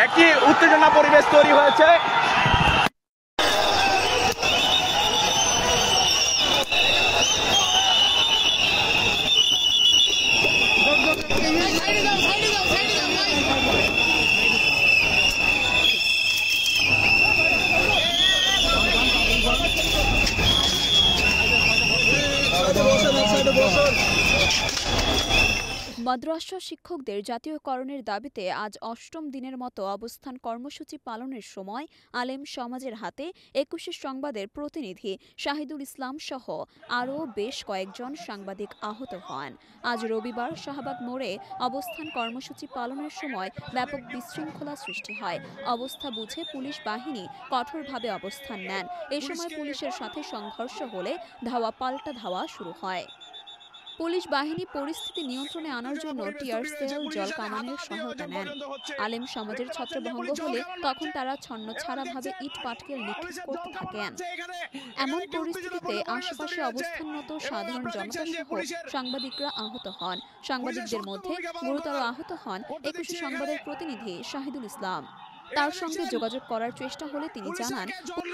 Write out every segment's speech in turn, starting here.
একটি উত্তেজনা পরিবেশ তৈরি হয়েছে। মাদ্রাসা শিক্ষকদের জাতীয়করণের দাবিতে আজ অষ্টম দিনের মতো অবস্থান কর্মসূচি পালনের সময় আলেম সমাজের হাতে ২১ সংবাদের প্রতিনিধি শাহিদুল ইসলাম সহ আরও বেশ কয়েকজন সাংবাদিক আহত হন। আজ রবিবার শাহবাগ মোড়ে অবস্থান কর্মসূচি পালনের সময় ব্যাপক বিশৃঙ্খলা সৃষ্টি হয়। অবস্থা বুঝে পুলিশ বাহিনী কঠোরভাবে অবস্থান নেন। এ সময় পুলিশের সাথে সংঘর্ষ হলে ধাওয়া পাল্টা ধাওয়া শুরু হয়। পুলিশ বাহিনী পরিস্থিতি নিয়ন্ত্রণে আনার জন্য টিয়ার সেল, জল কামানের সহায়তা নেন। আলেম সমাজের ছত্রভঙ্গ হলে তখন তারা ছন্নছাড়াভাবে ইট পাটকেল নিক্ষেপ করতে থাকেন। এমন পরিস্থিতিতে আশেপাশে অবস্থানরত সাধারণ জনতা সহ সাংবাদিকরা আহত হন। সাংবাদিকদের মধ্যে গুরুতর আহত হন ২১ সংবাদের প্রতিনিধি শাহিদুল ইসলাম। তার সঙ্গে যোগাযোগ করার চেষ্টা হলে তিনি জানান,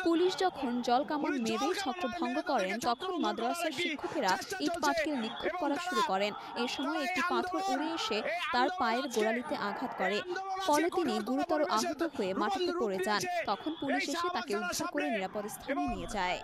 পুলিশ যখন জল কামান মেরে ছত্রভঙ্গ করেন তখন মাদ্রাসার শিক্ষকেরা ইট পাটকেল নিক্ষেপ করা শুরু করেন। এ সময় একটি পাথর উড়ে এসে তার পায়ের গোড়ালিতে আঘাত করে, ফলে তিনি গুরুতর আহত হয়ে মাটিতে পড়ে যান। তখন পুলিশ এসে তাকে উদ্ধার করে নিরাপদ স্থানে নিয়ে যায়।